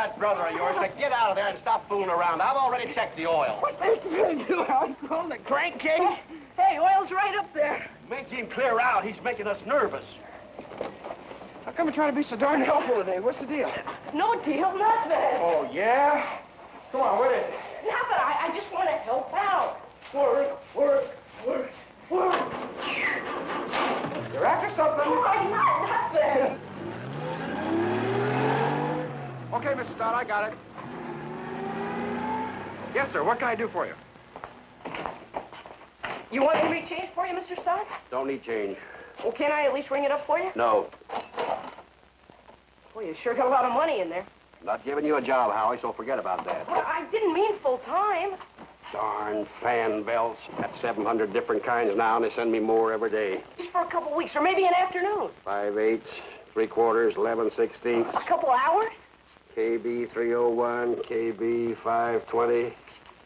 that brother of yours to get out of there and stop fooling around. I've already checked the oil. What's this going to do, Howie? Pulling the crankcase? Hey, oil's right up there. Make him clear out. He's making us nervous. How come you're trying to be so darn helpful today? What's the deal? No deal, nothing. Oh, yeah? Come on, what is it? Nothing. I just want to help out. Work. You're after something. Oh, I'm not nothing. Okay, Mrs. Stott, I got it. Yes, sir. What can I do for you? You want me to change for you, Mr. Stott? Don't need change. Well, can I at least ring it up for you? No. Well, you sure got a lot of money in there. Not giving you a job, Howie, so forget about that. Well, I didn't mean full time. Darn fan belts. Got 700 different kinds now, and they send me more every day. Just for a couple weeks, or maybe an afternoon. 5/8, 3/4, 11/16. A couple hours? KB 301, KB 520.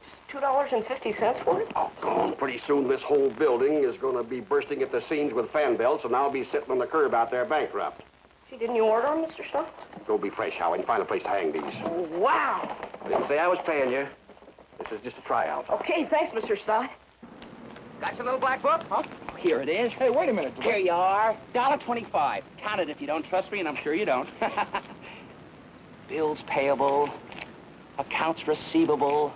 Just $2.50 for it? Oh, come on. Pretty soon this whole building is going to be bursting at the seams with fan belts, and I'll be sitting on the curb out there bankrupt. Gee, didn't you order them, Mr. Stott? Go be fresh, Howie, and find a place to hang these. Oh, wow. I didn't say I was paying you. This is just a tryout. Okay, thanks, Mr. Stott. Got your little black book? Huh? Here it is. Hey, wait a minute. Here you are. $1.25. Count it if you don't trust me, and I'm sure you don't. Bills payable, accounts receivable,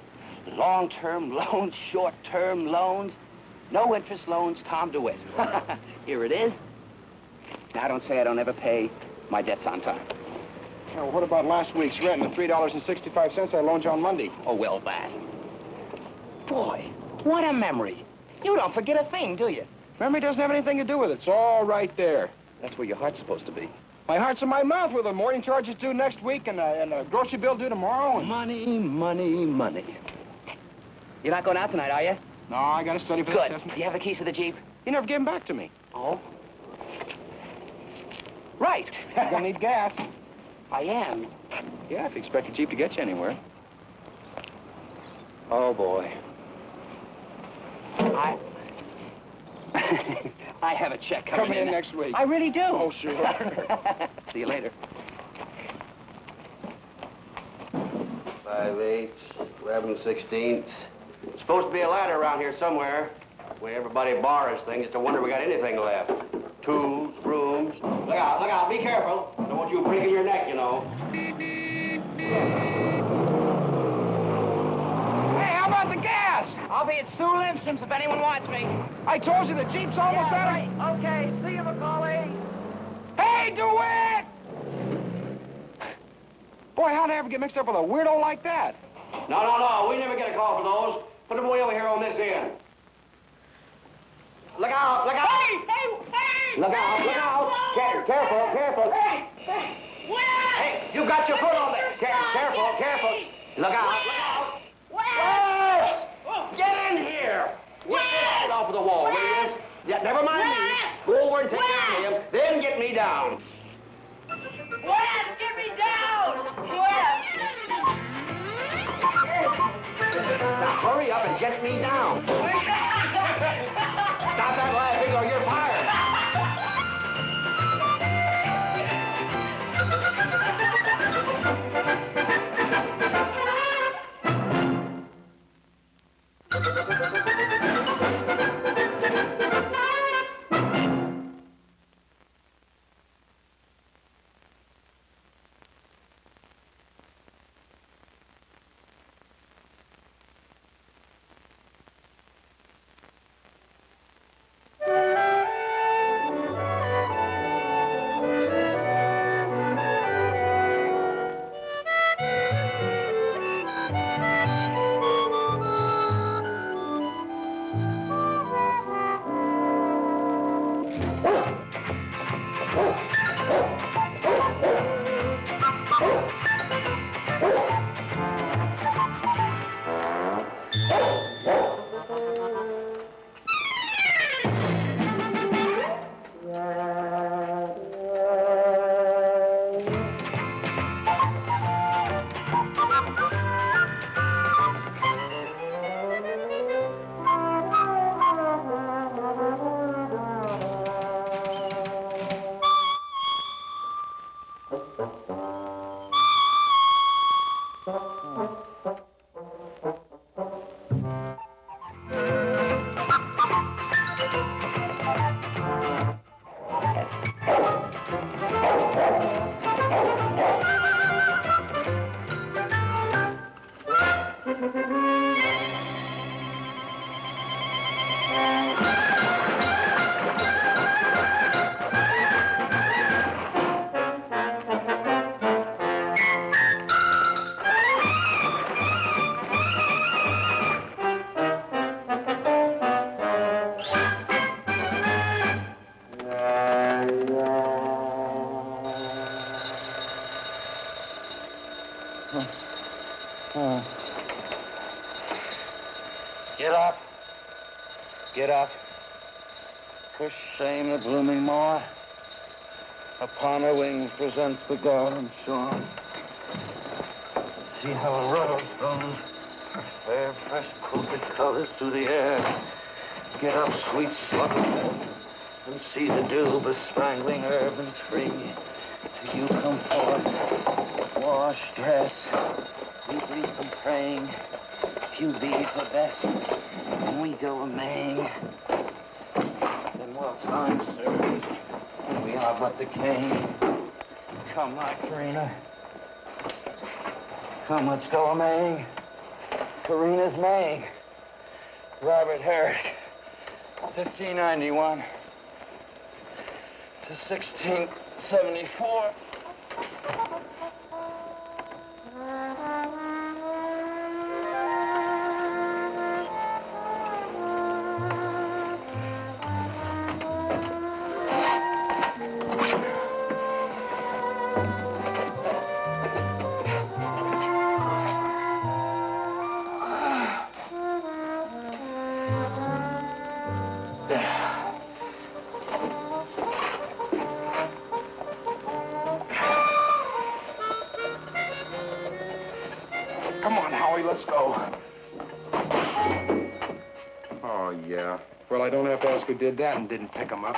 long-term loans, short-term loans, no interest loans, Tom DeWitt. Here it is. Now, don't say I don't ever pay my debts on time. Oh, what about last week's rent and the $3.65 I loaned you on Monday? Oh, well, that. Boy, what a memory. You don't forget a thing, do you? Memory doesn't have anything to do with it. It's all right there. That's where your heart's supposed to be. My heart's in my mouth with the morning charges due next week and a grocery bill due tomorrow. And... Money. You're not going out tonight, are you? No, I got to study for Good. the test. Do you have the keys to the Jeep? You never gave them back to me. Oh? Right. You're gonna need gas. I am. Yeah, if you expect the Jeep to get you anywhere. Oh, boy. I have a check coming in next week. I really do. Oh, sure. See you later. 5/8, 11/16. There's supposed to be a ladder around here somewhere. Where everybody borrows things. It's a wonder we got anything left. Tools, brooms. Look out, be careful. Don't want you breaking your neck, you know. Hey, how about the gas? I'll be at Sue Lindstrom's if anyone wants me. I told you the Jeep's almost out of... Right. Okay, see you, Macaulay. Hey, DeWitt! Boy, how'd I ever get mixed up with a weirdo like that? No. We never get a call for those. Put them way over here on this end. Look out! Hey! Look out! Careful! Hey, you got your foot on there. Careful! Look out! Wes! Get in here! Get this foot off of the wall, will you? Yeah, never mind me. Go over and take care of him, then get me down. Wes, get me down! Now hurry up and get me down. Stop that laughing or you're fired. get up. For shame, the blooming moor. Upon her wings presents the garden shore. See how a rose throws her fair, fresh, crooked colors through the air. Get up, sweet slumber, and see the dew bespangling herb and tree. Till you come forth, wash, dress, weekly from praying. Few beads are best, and we go a-maying. Then while time serves, and we are but decaying. Come, my Karina. Come, let's go a-maying. Karina's Maying. Robert Herrick, 1591 to 1674. Come on, Howie, let's go. Oh, yeah. Well, I don't have to ask who did that and didn't pick him up.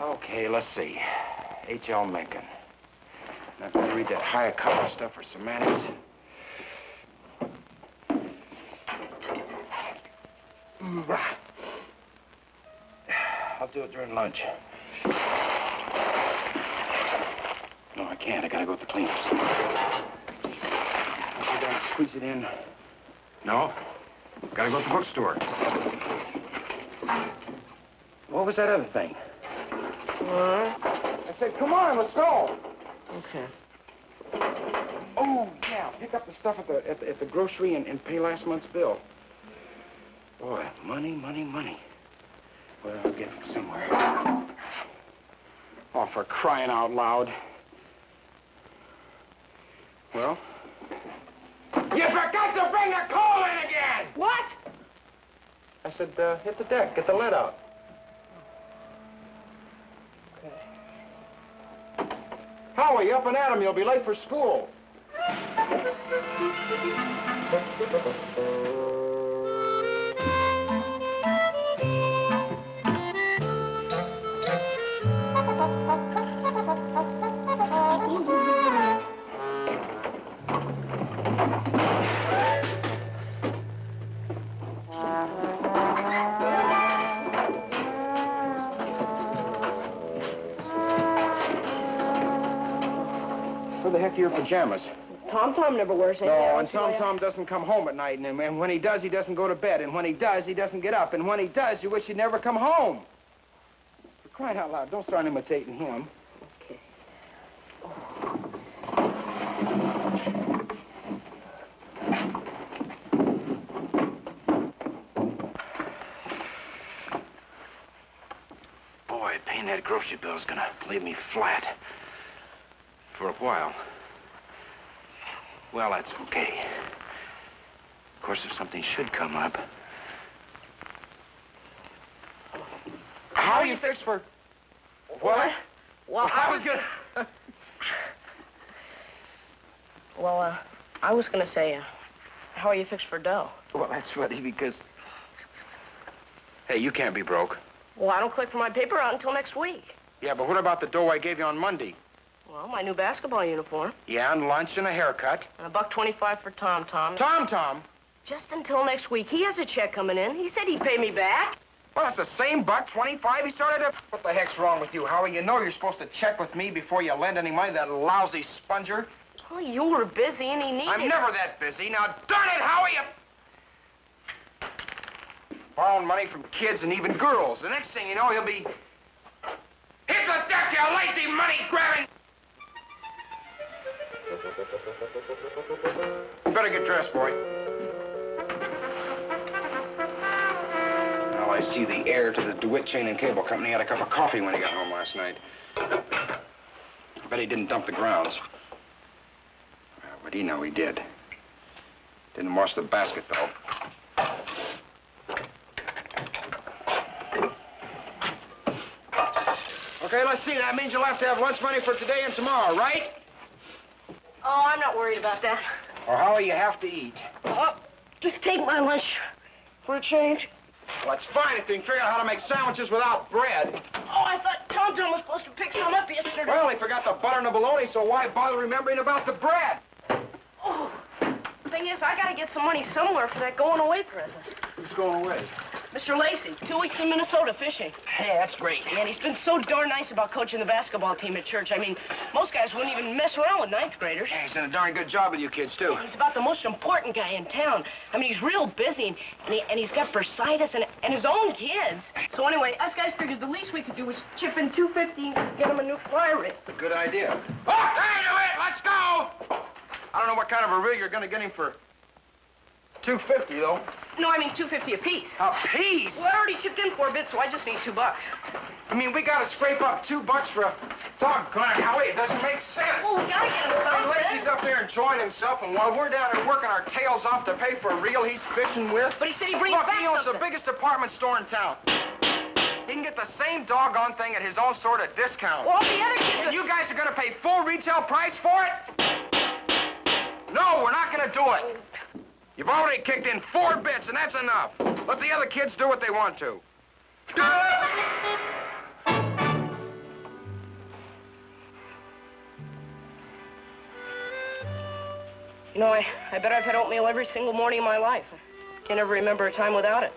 Okay, let's see. H.L. Mencken. Now, I've got to read that higher color stuff for semantics. I'll do it during lunch. No, I can't. I gotta go to the cleaners. I'll go down and squeeze it in. No. Gotta go to the bookstore. What was that other thing? I said, come on, let's go. Okay. Oh, yeah. Pick up the stuff at the grocery and pay last month's bill. Boy, money, money, money. Well, I'll get it somewhere. Oh, for crying out loud. Well? You forgot to bring the coal in again! What? I said, hit the deck, get the lead out. Okay. Howie, up and at him, you'll be late for school. Where the heck are your pajamas? Tom-Tom never wears anything. No, and Tom-Tom doesn't come home at night, and when he does, he doesn't go to bed, and when he does, he doesn't get up, and when he does, you wish he'd never come home. For crying out loud, don't start imitating him. Okay. Boy, paying that grocery bill is gonna leave me flat. For a while. Well, that's okay. Of course, if something should come up... How are you fixed for... What? Well, I was gonna... Well, I was gonna say, how are you fixed for dough? Well, that's funny because... Hey, you can't be broke. Well, I don't collect for my paper out until next week. Yeah, but what about the dough I gave you on Monday? Well, my new basketball uniform. Yeah, and lunch and a haircut. And $1.25 for Tom-Tom. Tom-Tom? Just until next week. He has a check coming in. He said he'd pay me back. Well, that's the same $1.25 he started to... What the heck's wrong with you, Howie? You know you're supposed to check with me before you lend any money to that lousy sponger. Oh, you were busy and he needed... I'm never that busy. Now, darn it, Howie! Borrowing money from kids and even girls. The next thing you know, he'll be... Hit the deck, you lazy money-grabbing... You better get dressed, boy. Well, I see the heir to the DeWitt Chain and Cable Company had a cup of coffee when he got home last night. I bet he didn't dump the grounds. But he know he did. Didn't wash the basket, though. Okay, let's see. That means you'll have to have lunch money for today and tomorrow, right? Oh, I'm not worried about that. Or how you have to eat. Just take my lunch for a change. Well, that's fine if you can figure out how to make sandwiches without bread. Oh, I thought Tom-Tom was supposed to pick some up yesterday. Well, he forgot the butter and the bologna, so why bother remembering about the bread? Oh, the thing is, I gotta get some money somewhere for that going away present. Who's going away? Mr. Lacey, 2 weeks in Minnesota fishing. Hey, that's great. And he's been so darn nice about coaching the basketball team at church. I mean, most guys wouldn't even mess around with ninth graders. Yeah, he's done a darn good job with you kids, too. He's about the most important guy in town. I mean, he's real busy, and he's got bursitis and his own kids. So anyway, us guys figured the least we could do was chip in $250 and get him a new fly rig. Good idea. Oh, hey, do it! Let's go! I don't know what kind of a rig you're going to get him for $250, though. No, I mean $250 apiece. A piece? Well, I already chipped in 4 bits, so I just need $2. I mean, we got to scrape up $2 for a doggone Howie. It doesn't make sense. Well, we gotta get him I mean, something. Lacey's up there enjoying himself, and while we're down there working our tails off to pay for a reel he's fishing with. But he said he'd bring Look, back he owns something. the biggest department store in town. He can get the same doggone thing at his own store at a discount. Well, the other kids... And you guys are going to pay full retail price for it? No, we're not going to do it. You've already kicked in 4 bits, and that's enough. Let the other kids do what they want to. You know, I bet I've had oatmeal every single morning of my life. I can't ever remember a time without it.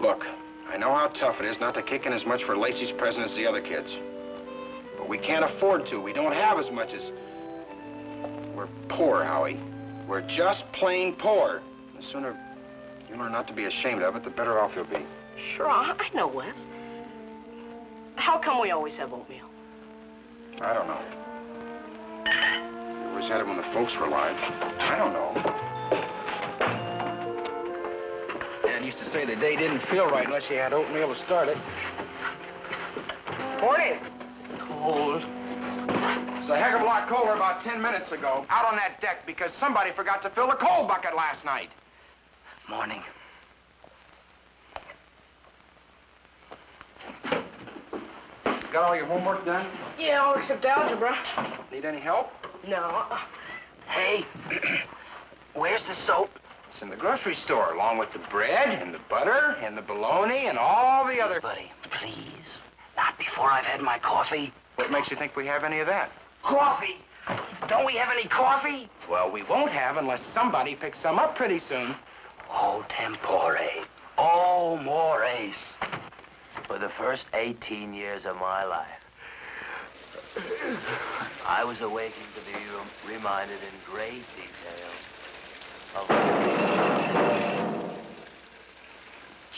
Look, I know how tough it is not to kick in as much for Lacey's present as the other kids. But we can't afford to. We don't have as much as... We're poor, Howie. We're just plain poor. The sooner you learn not to be ashamed of it, the better off you'll be. Sure, I know, Wes. How come we always have oatmeal? I don't know. We always had it when the folks were alive. I don't know. Dad used to say the day didn't feel right unless you had oatmeal to start it. Morning. Cold. It's a heck of a lot colder about 10 minutes ago, out on that deck because somebody forgot to fill the coal bucket last night. Morning. Got all your homework done? Yeah, all except algebra. Need any help? No. Hey, where's the soap? It's in the grocery store, along with the bread and the butter and the bologna and all the other... Buddy, please. Not before I've had my coffee. What makes you think we have any of that? Coffee? Don't we have any coffee? Well, we won't have unless somebody picks some up pretty soon. Oh, tempore. Oh, mores. For the first 18 years of my life, I was awakened to be reminded in great detail of...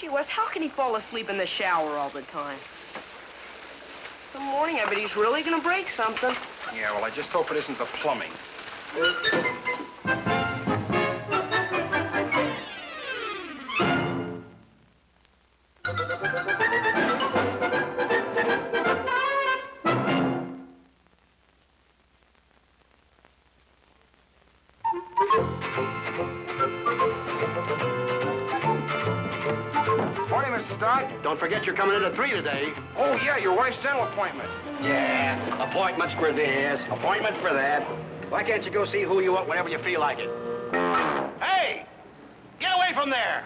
Gee, Wes, how can he fall asleep in the shower all the time? Some morning, I bet he's really gonna break something. Yeah, well, I just hope it isn't the plumbing. Morning, Mrs. Dodd. Don't forget you're coming in at 3 today. Oh, yeah, your wife's dental appointment. Yeah, appointments for this, appointments for that. Why can't you go see who you want whenever you feel like it? Hey! Get away from there!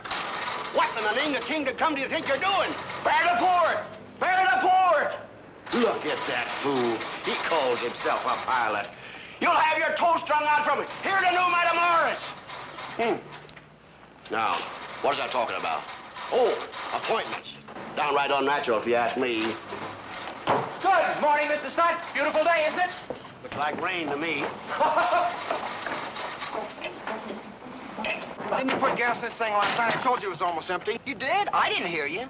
What in the name of the king to come do you think you're doing? Bear to port! Bear to port! Look at that fool. He calls himself a pilot. You'll have your toe strung out from it. Here to new Madam Morris. Now, what was I talking about? Oh, appointments. Downright unnatural, if you ask me. Good morning, Mr. Stunt. Beautiful day, isn't it? Looks like rain to me. Didn't you put gas in this thing last night? I told you it was almost empty. You did? I didn't hear you.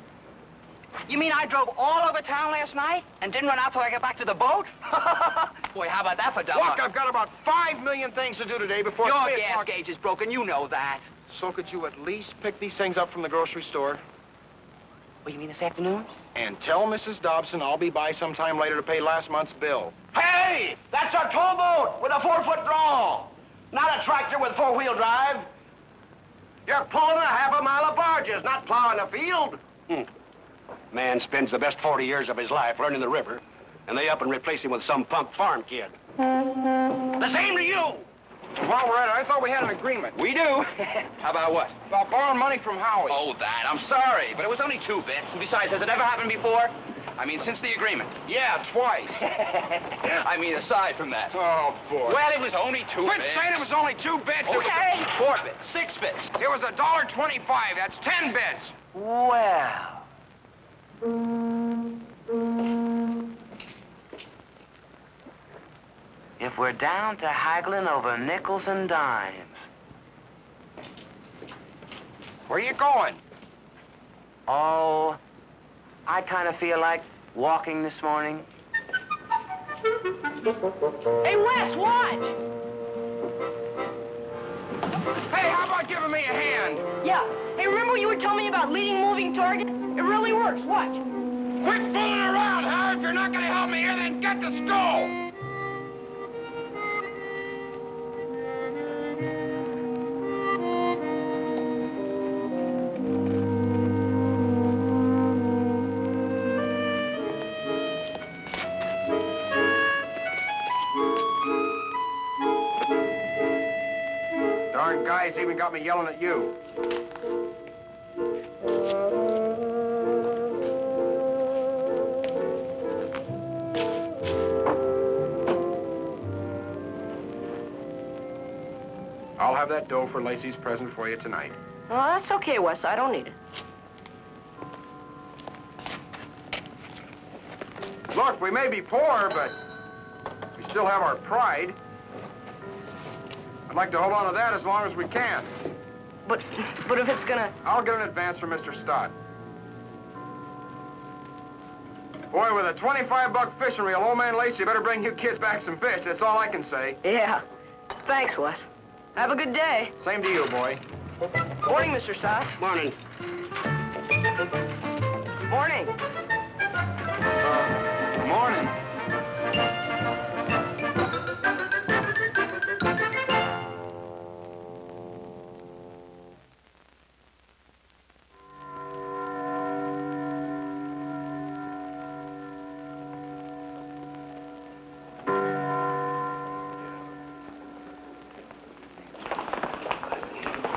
You mean I drove all over town last night and didn't run out till I got back to the boat? Boy, how about that for dumb luck? Look, I've got about 5 million things to do today before... Your 3 gas o'clock. gauge is broken, you know that. So could you at least pick these things up from the grocery store? What, you mean this afternoon? And tell Mrs. Dobson I'll be by sometime later to pay last month's bill. Hey! That's a towboat with a 4-foot draw. Not a tractor with four-wheel drive. You're pulling a half a mile of barges, not plowing a field. Man spends the best 40 years of his life learning the river, and they up and replace him with some punk farm kid. The same to you. While we're at it, I thought we had an agreement. We do. How about what? About borrowing money from Howie. Oh, that. I'm sorry, but it was only 2 bits. And besides, has it ever happened before? I mean, since the agreement. Yeah, twice. I mean, aside from that. Oh, boy. Well, it was only 2 Quit bits. saying it was only 2 bits. Okay. 4 bits, 6 bits. It was $1.25. That's 10 bits. Well. If we're down to haggling over nickels and dimes. Where you going? Oh, I kind of feel like walking this morning. Hey, Wes, watch! Hey, how about giving me a hand? Yeah. Hey, remember what you were telling me about leading moving target? It really works. Watch. Quit fooling around, Howard. If you're not going to help me here, then get to school. Darn guys even got me yelling at you. I'll have that dough for Lacey's present for you tonight. Oh, that's okay, Wes. I don't need it. Look, we may be poor, but we still have our pride. I'd like to hold on to that as long as we can. But if it's gonna... I'll get an advance from Mr. Stott. Boy, with a 25-buck fishing reel, old man Lacey better bring you kids back some fish. That's all I can say. Yeah. Thanks, Wes. Have a good day. Same to you, boy. Morning, Mr. Stott. Morning. Morning. Morning.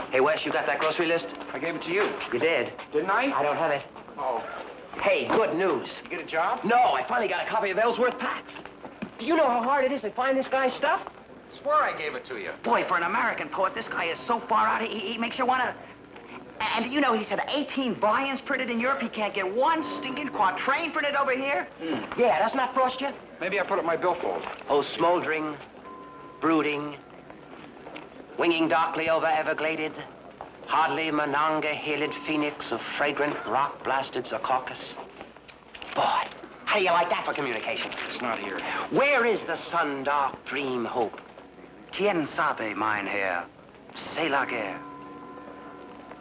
Hey, Wes, you got that grocery list? I gave it to you. You did? Didn't I? I don't have it. Oh. Hey, good news. You get a job? No, I finally got a copy of Ellsworth Pax. Do you know how hard it is to find this guy's stuff? Swear I gave it to you. Boy, for an American poet, this guy is so far out, he makes you want to... And you know, he said 18 volumes printed in Europe. He can't get one stinking quatrain printed over here. Yeah, doesn't that frost you? Maybe I put it in my billfold. Oh, smoldering, brooding, winging darkly over Evergladed, hardly Monongah hilled phoenix of fragrant rock-blasted Secaucus. Boy, how do you like that for communication? It's not here. Where is the sun-dark dream hope? Quien sabe, mynheer. C'est la guerre.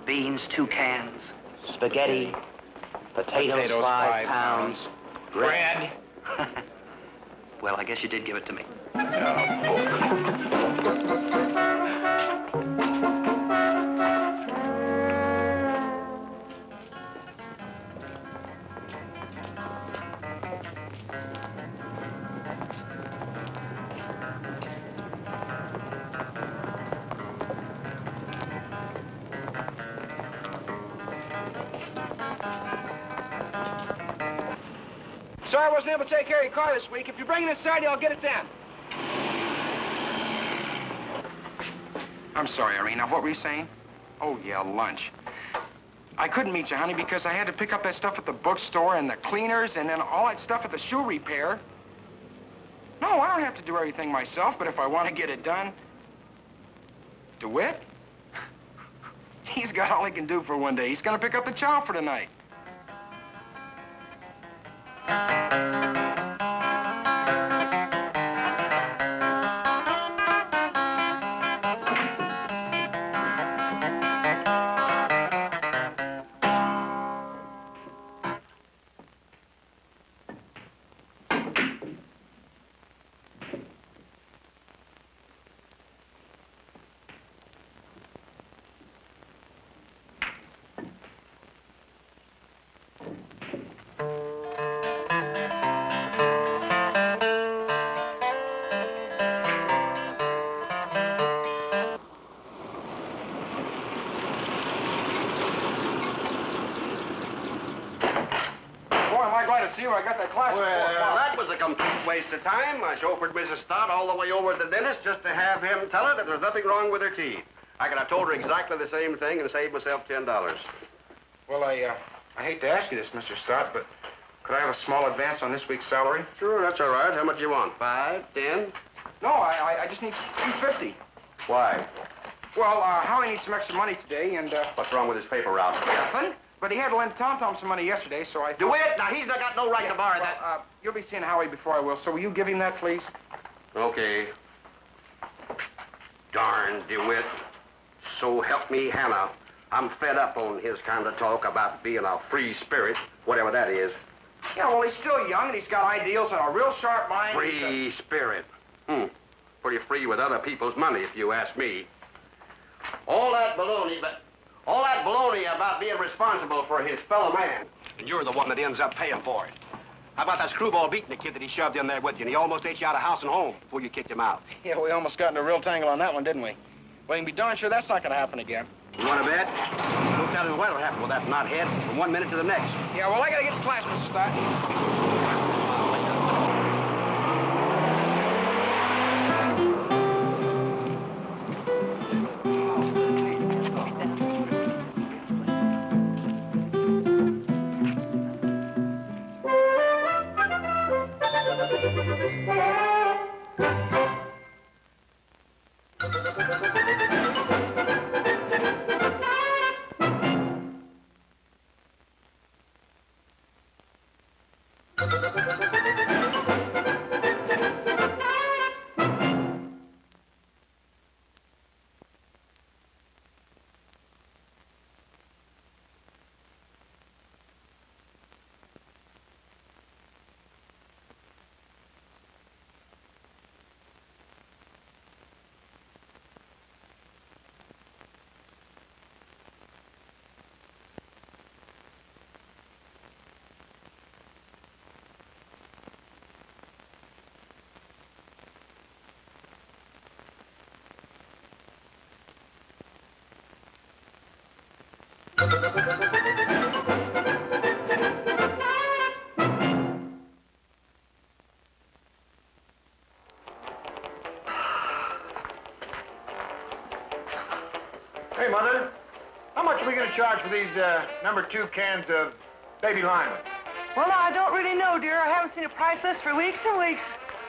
Beans, 2 cans, spaghetti, potatoes 5 pounds, bread. Well, I guess you did give it to me. Sorry I wasn't able to take care of your car this week. If you bring it in Saturday, I'll get it then. I'm sorry, Irene. Now, what were you saying? Oh, yeah, lunch. I couldn't meet you, honey, because I had to pick up that stuff at the bookstore and the cleaners and then all that stuff at the shoe repair. No, I don't have to do everything myself, but if I want to get it done... DeWitt? He's got all he can do for one day. He's going to pick up the chow for tonight. to see where I got that class. Well, that was a complete waste of time. I chauffeured Mrs. Stott all the way over to the dentist just to have him tell her that there's nothing wrong with her teeth. I could have told her exactly the same thing and saved myself $10. Well, I hate to ask you this, Mr. Stott, but could I have a small advance on this week's salary? Sure, that's all right. How much you want? 5, 10? No, I just need $250. Why? Well, Howie needs some extra money today, and, What's wrong with his paper route? nothing. But he had to lend Tom-Tom some money yesterday, so I... DeWitt, now he's not got no right to borrow that. You'll be seeing Howie before I will, so will you give him that, please? Okay. Darn DeWitt. So help me, Hannah. I'm fed up on his kind of talk about being a free spirit, whatever that is. Yeah, well, he's still young, and he's got ideals and a real sharp mind. Free spirit. Pretty free with other people's money, if you ask me. All that baloney about being responsible for his fellow man. And you're the one that ends up paying for it. How about that screwball beating the kid that he shoved in there with you, and he almost ate you out of house and home before you kicked him out? Yeah, we almost got in a real tangle on that one, didn't we? Well, you can be darn sure that's not going to happen again. You want to bet? No telling what'll happen with that knothead from one minute to the next. Yeah, well, I got to get to class, Mr. Stott. Hey, Mother, how much are we going to charge for these number 2 cans of baby lima? Well, I don't really know, dear. I haven't seen a price list for weeks and weeks.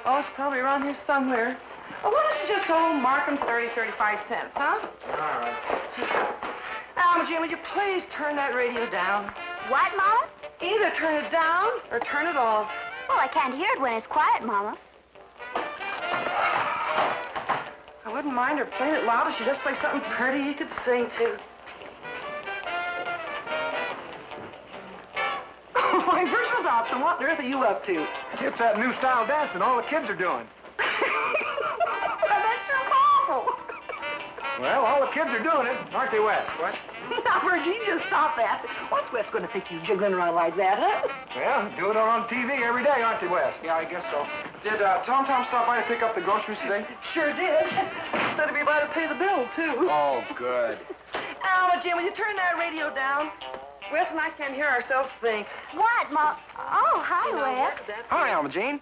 Oh, it's probably around here somewhere. Well, why don't you just mark them 30, 35 cents, huh? All right. Alma Jean, would you please turn that radio down? What, Mama? Either turn it down or turn it off. Well, I can't hear it when it's quiet, Mama. I wouldn't mind her playing it loud if she just play something pretty you could sing to. Oh, my virtual Dobson, what on earth are you up to? It's that new style dancing all the kids are doing. That's too awful. Well, all the kids are doing it, aren't they, Wes? What? Now, Virgie, you just stop that. What's Wes going to think you jiggling around like that, huh? Well, do it on TV every day, aren't they, Wes? Yeah, I guess so. Did Tom-Tom stop by to pick up the groceries today? Sure did. Said to be by to pay the bill, too. Oh, good. Alma, Jim, will you turn that radio down? Wes and I can't hear ourselves think. What, Ma? Oh, hi, Wes. Hi, Alma Jean.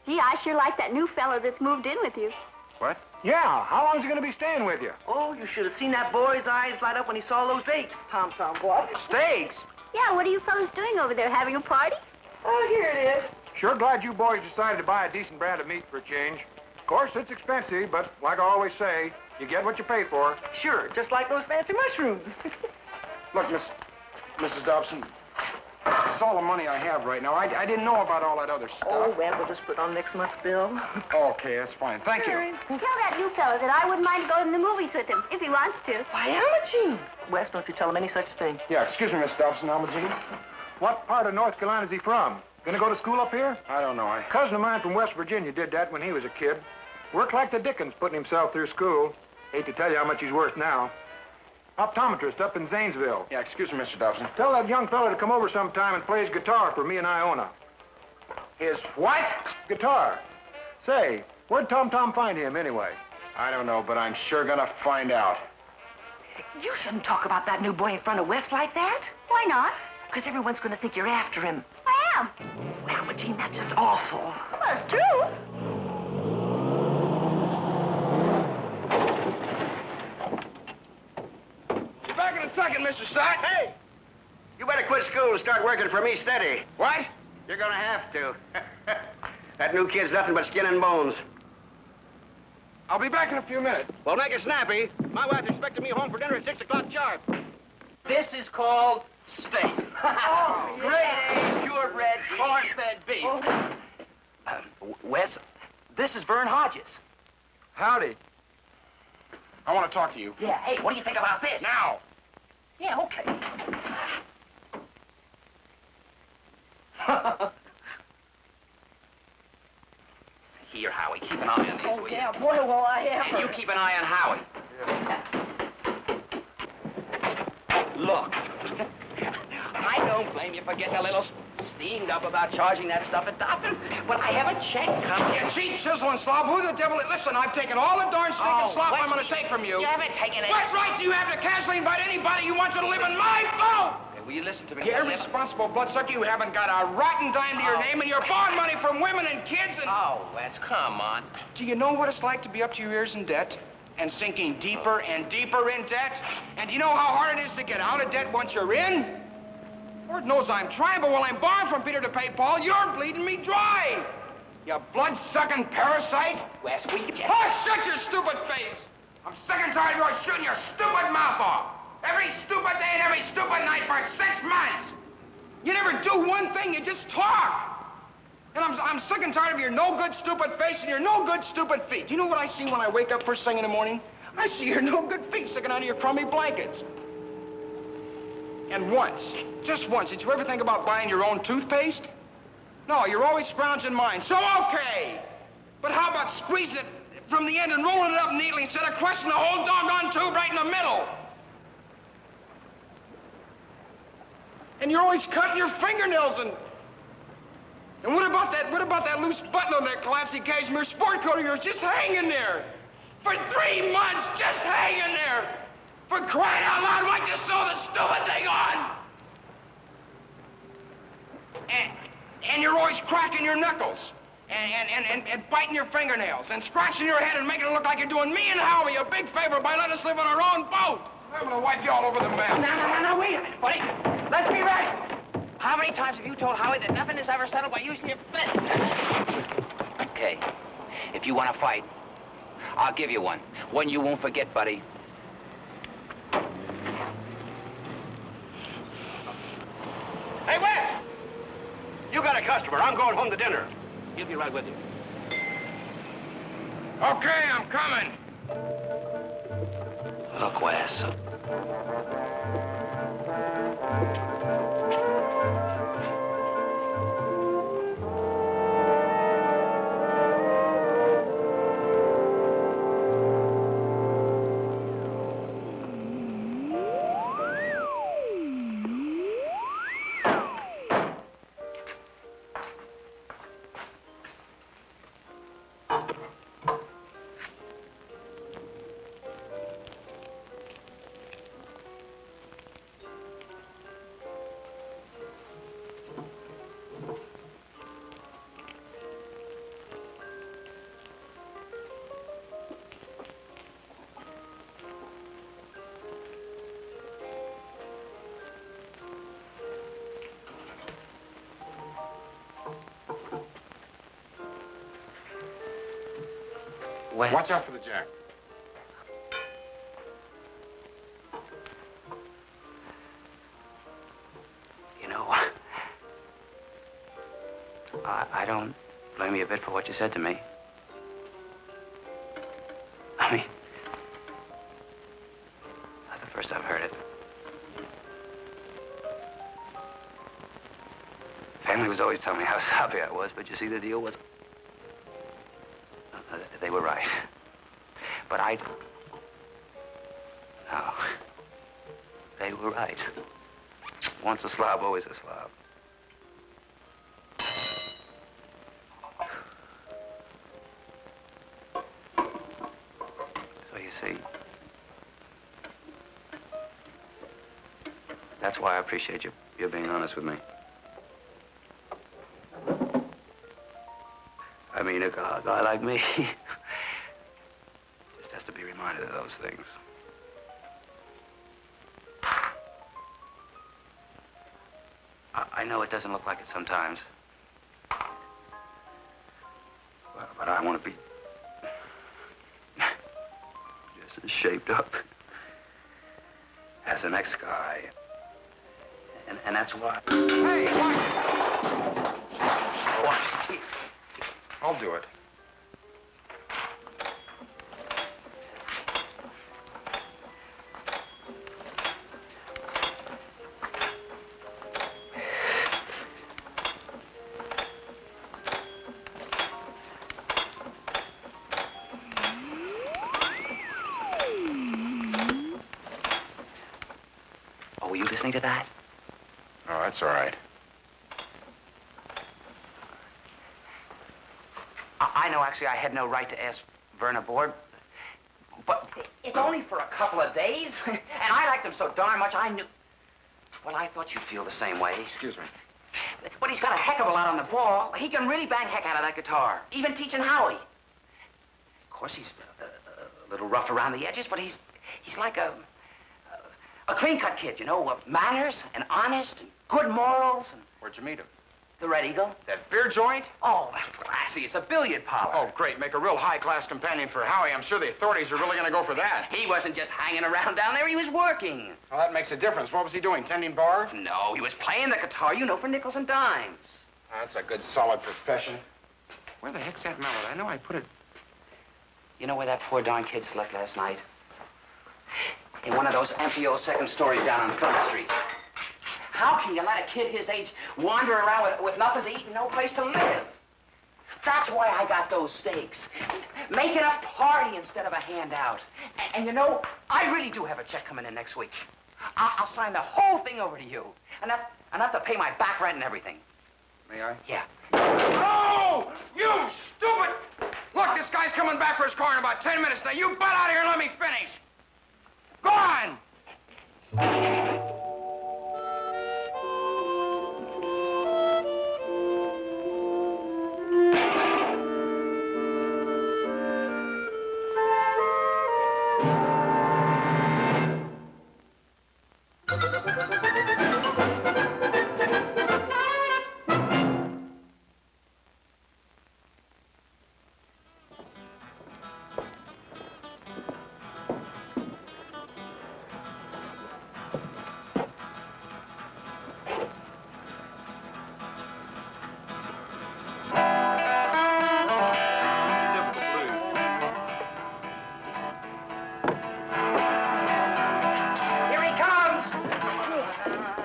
Gee, I sure like that new fellow that's moved in with you. What? Yeah, how long is he going to be staying with you? Oh, you should have seen that boy's eyes light up when he saw those steaks, Tom-Tom, boy. Steaks? Yeah, what are you fellows doing over there, having a party? Oh, here it is. Sure glad you boys decided to buy a decent brand of meat for a change. Of course, it's expensive, but like I always say, you get what you pay for. Sure, just like those fancy mushrooms. Look, Mrs. Dobson, this is all the money I have right now. I didn't know about all that other stuff. Oh, well, we'll just put on next month's bill. Okay, that's fine. Thank you. Tell that new fellow that I wouldn't mind going to the movies with him, if he wants to. Why, Alma Jean. Wes, don't you tell him any such thing. Yeah, excuse me, Miss Dobson, Alma Jean. What part of North Carolina is he from? Gonna go to school up here? I don't know. A cousin of mine from West Virginia did that when he was a kid. Worked like the dickens putting himself through school. Hate to tell you how much he's worth now. Optometrist up in Zanesville. Yeah, excuse me, Mr. Dobson. Tell that young fella to come over sometime and play his guitar for me and Iona. His what? Guitar. Say, where'd Tom-Tom find him anyway? I don't know, but I'm sure gonna find out. You shouldn't talk about that new boy in front of Wes like that. Why not? Because everyone's going to think you're after him. I am. Well, but Gene, that's just awful. Well, it's true. Be back in a second, Mr. Stott. Hey! You better quit school and start working for me steady. What? You're gonna have to. That new kid's nothing but skin and bones. I'll be back in a few minutes. Well, make it snappy. My wife expected me home for dinner at 6 o'clock sharp. This is called steak. Oh, Great, purebred, corn-fed beef. Wes, this is Vern Hodges. Howdy. I want to talk to you. Yeah, hey, what do you think about this? Now. Yeah, okay. Here, Howie, keep an eye on these, will you? Yeah, boy, will I ever. And you keep an eye on Howie. Look, I don't blame you for getting a little steamed up about charging that stuff at Dotson's, but I have a check coming. You cheap, sizzling slob. Who the devil... Listen, I've taken all the darn steak and slop I'm going to take from you. You haven't taken it. What right do you have to casually invite anybody who wants you to live in my boat? Will you listen to me? You irresponsible bloodsucker, you haven't got a rotten dime to your name, and you're borrowing money from women and kids and... Oh, Wes, come on. Do you know what it's like to be up to your ears in debt? And sinking deeper and deeper in debt? And do you know how hard it is to get out of debt once you're in? Lord knows I'm trying, but while I'm borrowing from Peter to pay Paul, you're bleeding me dry! You blood-sucking parasite! Wes, we can... Oh, shut your stupid face! I'm sick and tired of your shooting your stupid mouth off! Every stupid day and every stupid night for 6 months! You never do one thing, you just talk! And I'm sick and tired of your no-good stupid face and your no-good stupid feet. Do you know what I see when I wake up first thing in the morning? I see your no-good feet sticking out of your crummy blankets. And once, just once, did you ever think about buying your own toothpaste? No, you're always scrounging mine, so okay! But how about squeezing it from the end and rolling it up neatly instead of crushing the whole doggone tube right in the middle? And you're always cutting your fingernails and what about that loose button on that classy cashmere sport coat of yours just hanging there? For 3 months, just hanging there! For crying out loud, why'd you sew the stupid thing on? And you're always cracking your knuckles and biting your fingernails and scratching your head and making it look like you're doing me and Howie a big favor by letting us live on our own boat. I'm gonna wipe you all over the map. No, wait a minute, buddy. Let's be right. How many times have you told Howie that nothing is ever settled by using your fist? Okay. If you want to fight, I'll give you one. One you won't forget, buddy. Hey, Wes! You got a customer. I'm going home to dinner. He'll be right with you. Okay, I'm coming. Look, Wes. Wes. Watch out for the jack. You know, I don't blame you a bit for what you said to me. I mean, that's the first I've heard it. Family was always telling me how sloppy I was, but you see, the deal was... They were right. But no. They were right. Once a slob, always a slob. So you see, that's why I appreciate you being honest with me. mean, a guy like me just has to be reminded of those things. I know it doesn't look like it sometimes. But I want to be just as shaped up as the next guy. And that's why. Hey, watch it. Watch it. I'll do it. Oh, were you listening to that? Oh, that's all right. I know, actually, I had no right to ask Vern aboard. But it's only for a couple of days. And I liked him so darn much, I knew... Well, I thought you'd feel the same way. Excuse me. But he's got a heck of a lot on the ball. He can really bang heck out of that guitar. Even teaching Howie. Of course, he's a little rough around the edges, but he's like a clean-cut kid, you know, manners and honest and good morals. And Where'd you meet him? the Red Eagle. That beer joint? Oh, that's classy. It's a billiard parlor. Oh, great. Make a real high-class companion for Howie. I'm sure the authorities are really going to go for that. He wasn't just hanging around down there. He was working. Well, that makes a difference. What was he doing, tending bar? No, he was playing the guitar, you know, for nickels and dimes. That's a good, solid profession. Where the heck's that mallet? I know I put it... You know where that poor darn kid slept last night? In one of those empty old second stories down on Front Street. How can you let a kid his age wander around with nothing to eat and no place to live? That's why I got those stakes. Make it a party instead of a handout. And you know, I really do have a check coming in next week. I'll sign the whole thing over to you. Enough to pay my back rent and everything. May I? Yeah. No! You stupid! Look, this guy's coming back for his car in about 10 minutes. Now, you butt out of here and let me finish. Go on! Here he comes.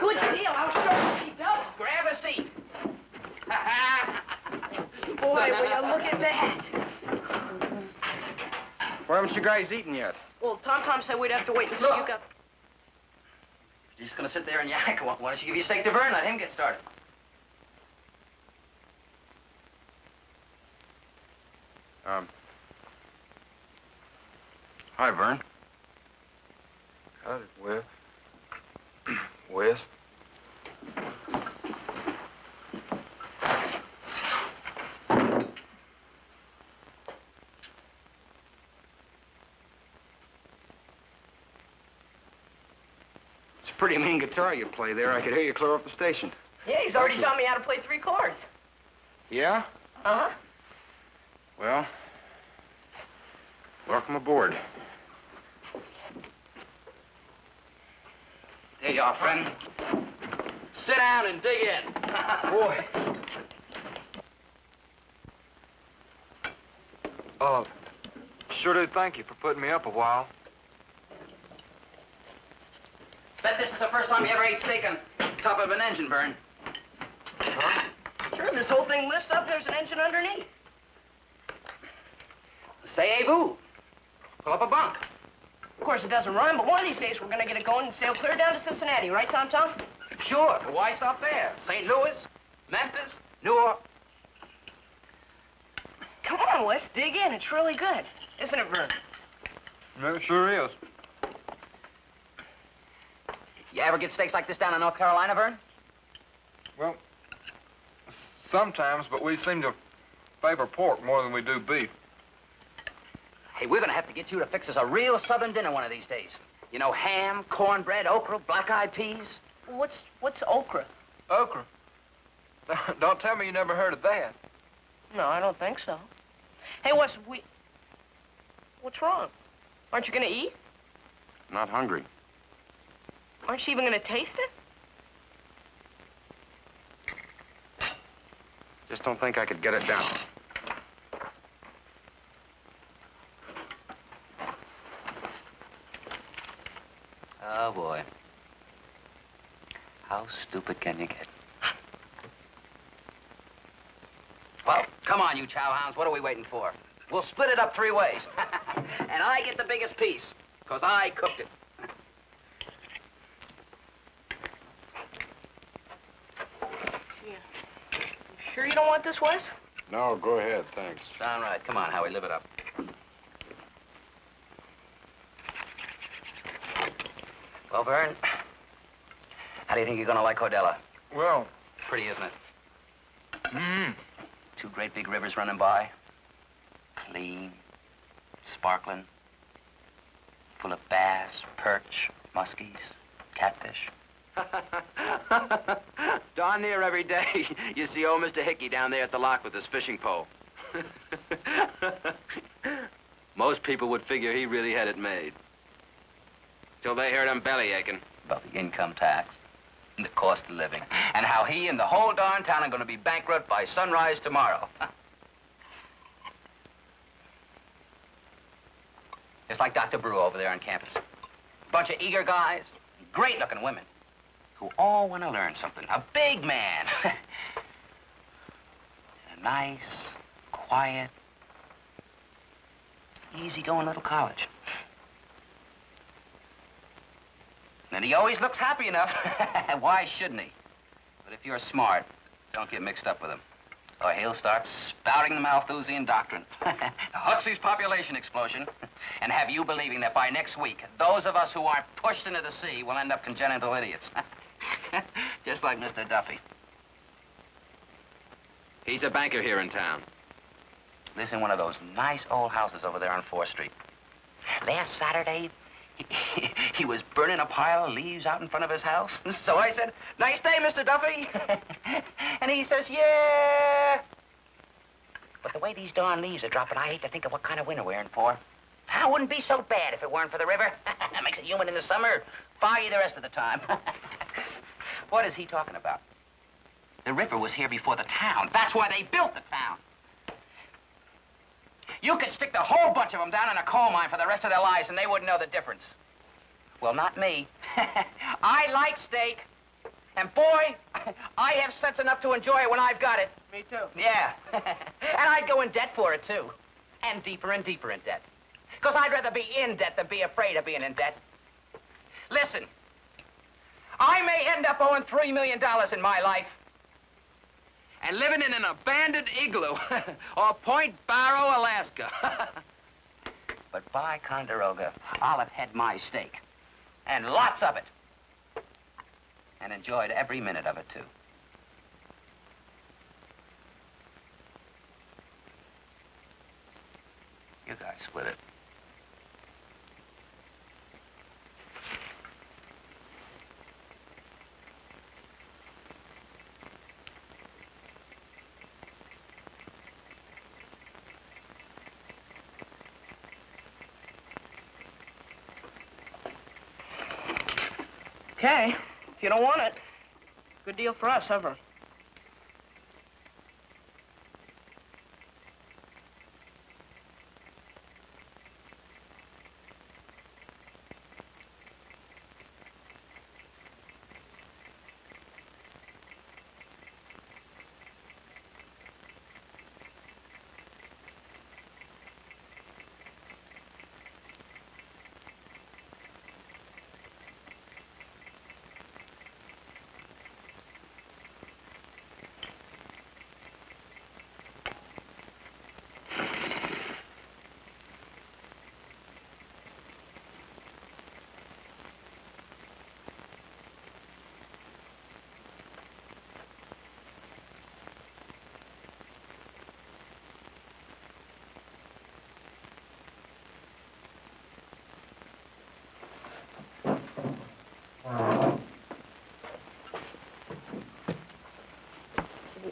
Good deal. How sure he does. Grab a seat. Boy, will you look at that. Why haven't you guys eaten yet? Well, Tom-Tom said we'd have to wait until you got... You're just gonna sit there and yak. Why don't you give your steak to Vern? Let him get started. Hi, Vern. Howdy, Wes. Wes? It's a pretty mean guitar you play there. I could hear you clear off the station. Yeah, he's already taught me how to play 3 chords. Yeah? Uh-huh. Well, welcome aboard. Here you are, friend. Sit down and dig in. Boy. Sure do thank you for putting me up a while. Bet this is the first time you ever ate steak on top of an engine, Vern. Sure, this whole thing lifts up, there's an engine underneath. Say, hey, boo. Pull up a bunk. Of course, it doesn't run, but one of these days we're gonna get it going and sail clear down to Cincinnati, right, Tom-Tom? Sure, but why stop there? St. Louis, Memphis, New Orleans. Come on, Wes, dig in. It's really good. Isn't it, Vern? No, it sure is. You ever get steaks like this down in North Carolina, Vern? Well, sometimes, but we seem to favor pork more than we do beef. Hey, we're gonna have to get you to fix us a real Southern dinner one of these days. You know, ham, cornbread, okra, black-eyed peas. What's okra? Okra. Don't tell me you never heard of that. No, I don't think so. Hey, Wes, what's wrong? Aren't you gonna eat? Not hungry. Aren't you even gonna taste it? Just don't think I could get it down. Oh, boy. How stupid can you get? Well, come on, you chowhounds. What are we waiting for? We'll split it up 3 ways. And I get the biggest piece, because I cooked it. Sure you don't want this, Wes? No, go ahead, thanks. All right. Come on, Howie, live it up. Well, Vern, how do you think you're gonna like Cordella? Well, Pretty, isn't it? 2 great big rivers running by. Clean, sparkling, full of bass, perch, muskies, catfish. Darn near every day, you see old Mr. Hickey down there at the lock with his fishing pole. Most people would figure he really had it made. Till they heard him belly aching about the income tax and the cost of living, and how he and the whole darn town are going to be bankrupt by sunrise tomorrow. It's like Dr. Brew over there on campus. Bunch of eager guys, great-looking women, who all want to learn something. A big man. A nice, quiet, easy-going little college. And he always looks happy enough. Why shouldn't he? But if you're smart, don't get mixed up with him, or he'll start spouting the Malthusian doctrine. Huxley's population explosion, and have you believing that by next week, those of us who aren't pushed into the sea will end up congenital idiots. Just like Mr. Duffy. He's a banker here in town. Lives in one of those nice old houses over there on 4th Street. Last Saturday, he was burning a pile of leaves out in front of his house. So I said, "Nice day, Mr. Duffy." And he says, "Yeah." But the way these darn leaves are dropping, I hate to think of what kind of winter we're in for. That wouldn't be so bad if it weren't for the river. That makes it humid in the summer, foggy the rest of the time. What is he talking about? The river was here before the town. That's why they built the town. You could stick the whole bunch of them down in a coal mine for the rest of their lives, and they wouldn't know the difference. Well, not me. I like steak. And boy, I have sense enough to enjoy it when I've got it. Me too. Yeah. And I'd go in debt for it, too. And deeper in debt. Because I'd rather be in debt than be afraid of being in debt. Listen, I may end up owing $3 million in my life. And living in an abandoned igloo off Point Barrow, Alaska. But by Conderoga, I'll have had my steak. And lots of it. And enjoyed every minute of it, too. You guys split it. Okay, if you don't want it, good deal for us, huh, Vern?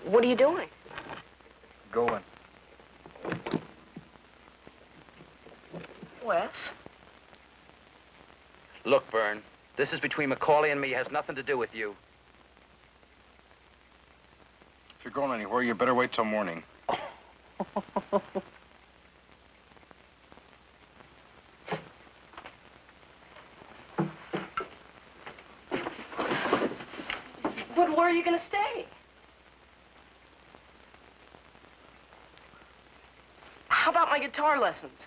What are you doing? Going. Wes? Look, Vern, this is between Macaulay and me. It has nothing to do with you. If you're going anywhere, you better wait till morning. But where are you going to stay? How about my guitar lessons?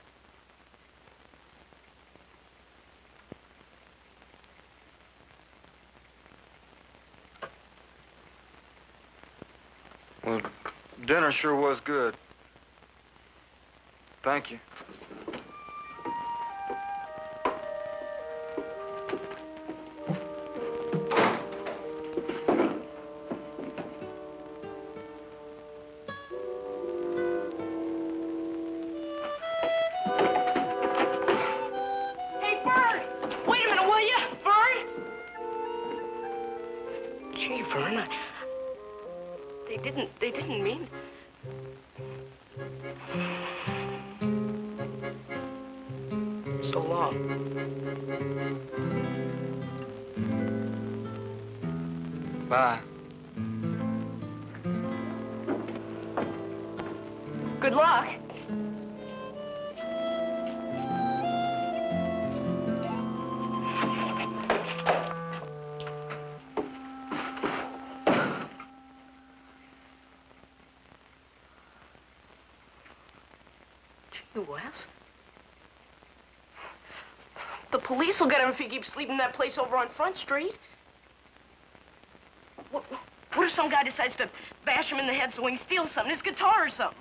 Well, dinner sure was good. Thank you. Hey, Vern! Wait a minute, will you? Vern? Gee, Vern, they didn't mean... So long. Bye. Good luck. Gee, Wes. The police will get him if he keeps sleeping in that place over on Front Street. What if some guy decides to bash him in the head so he can steal something, his guitar or something?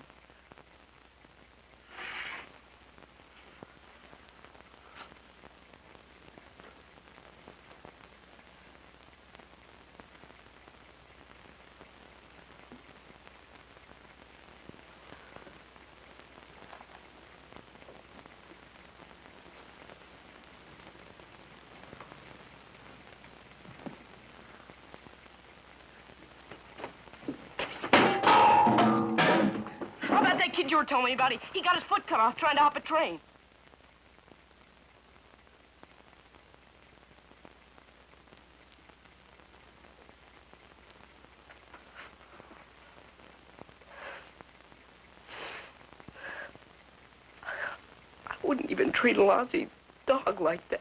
How about that kid you were telling me about? He got his foot cut off trying to hop a train. I wouldn't even treat a lousy dog like that.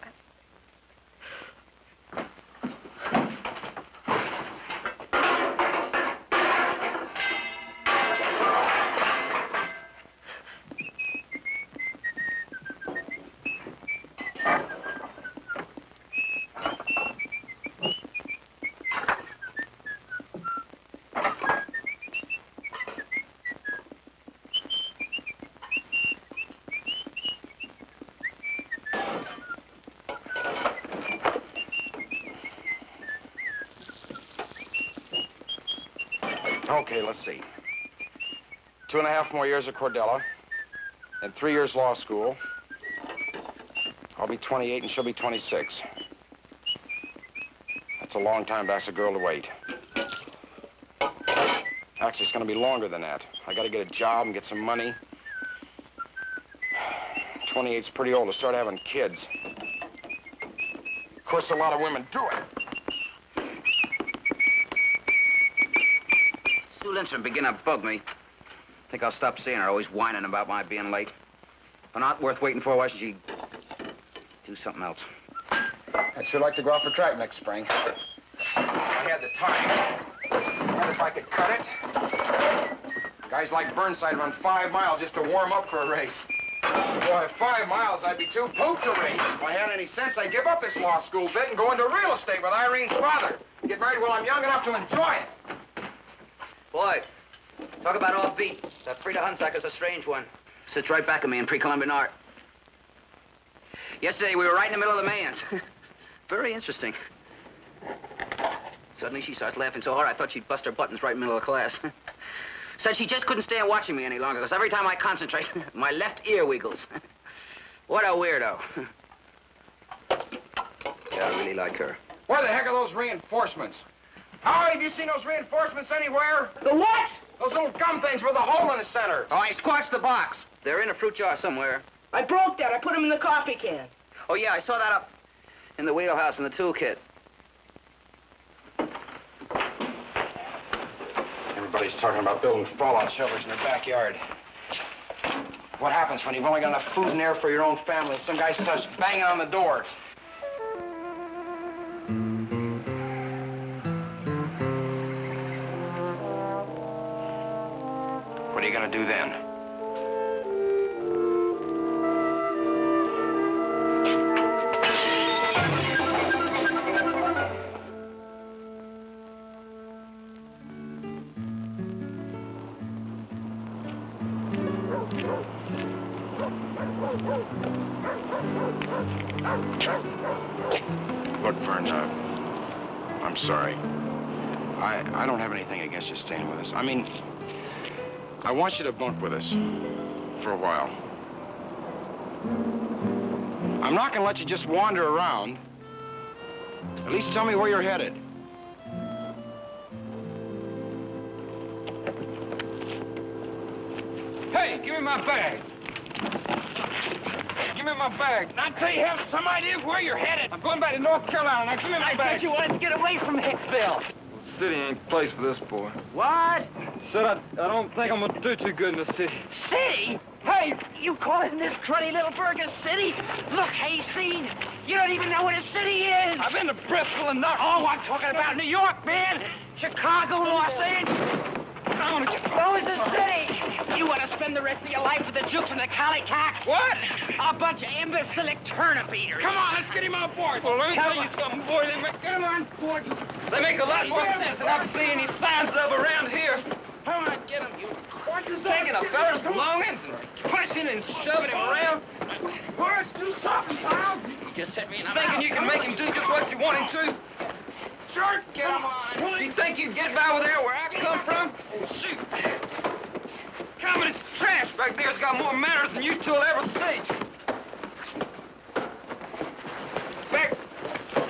Okay, let's see. 2.5 more years at Cordella, and 3 years law school. I'll be 28 and she'll be 26. That's a long time to ask a girl to wait. Actually, it's gonna be longer than that. I gotta get a job and get some money. 28's pretty old to start having kids. Of course, a lot of women do it. Sue Lindstrom beginning to bug me. Think I'll stop seeing her, always whining about my being late. If not worth waiting for, why should she do something else? I'd sure like to go out for track next spring. If I had the time. And if I could cut it. Guys like Burnside run 5 miles just to warm up for a race. Boy, 5 miles, I'd be too pooped to race. If I had any sense, I'd give up this law school bit and go into real estate with Irene's father. Get married while I'm young enough to enjoy it. Boy, talk about offbeat. That Frida Hunsacker's a strange one. Sits right back of me in pre-Columbian art. Yesterday, we were right in the middle of the Mayans. Very interesting. Suddenly, she starts laughing so hard, I thought she'd bust her buttons right in the middle of the class. Said she just couldn't stand watching me any longer, because every time I concentrate, my left ear wiggles. What a weirdo. Yeah, I really like her. Where the heck are those reinforcements? Howie, have you seen those reinforcements anywhere? The what? Those little gum things with a hole in the center. Oh, I squashed the box. They're in a fruit jar somewhere. I broke that. I put them in the coffee can. Oh, yeah, I saw that up in the wheelhouse in the toolkit. Everybody's talking about building fallout shelters in their backyard. What happens when you've only got enough food and air for your own family? Some guy starts banging on the door. What are you gonna do then? Look, Vern, I'm sorry. I don't have anything against you staying with us. I mean, I want you to bunk with us for a while. I'm not gonna let you just wander around. At least tell me where you're headed. Hey, give me my bag. Give me my bag. Now, until you have some idea of where you're headed. I'm going back to North Carolina. Now, give me my bag. You wanted to get away from Hicksville. The city ain't the place for this boy. What? Said I don't think I'm gonna do too good in the city. City? Hey, you calling this cruddy little burg a city? Look, Hayseed, you don't even know what a city is. I've been to Bristol and not. Oh, I'm talking about New York, man. Chicago, Los Angeles. I want to get. Those are city. You want to spend the rest of your life with the jukes and the calicots? What? A bunch of imbecilic turnip eaters. Come on, let's get him on board. Well, let me tell you something, boy. Get him on board. They make a lot more sense than I've seen any signs of around here. Come on, get him, you. Taking a fella's belongings and pushing and shoving him around. Horace, do something, Tom. You just hit me in the Thinking you can make him do just what you want him to? Jerk, get him on. You think you can get by with there where I come from? Shoot. Communist trash back there's got more manners than you two will ever see.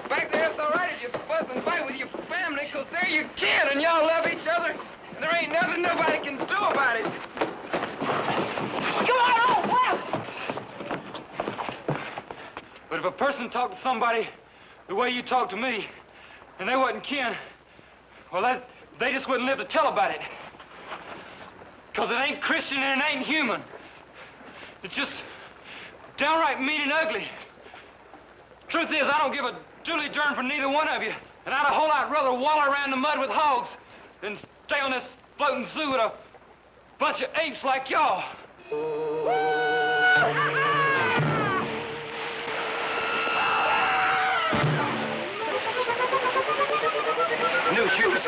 Back there, it's all right if you fuss and fight with your family, because they're your kid and y'all love each other. And there ain't nothing nobody can do about it. Come on, Wes! But if a person talked to somebody the way you talk to me, and they wasn't kin, well, they just wouldn't live to tell about it. Because it ain't Christian and it ain't human. It's just downright mean and ugly. Truth is, I don't give a dooley darn for neither one of you. And I'd a whole lot rather wallow around the mud with hogs than stay on this floating zoo with a bunch of apes like y'all. New shoes.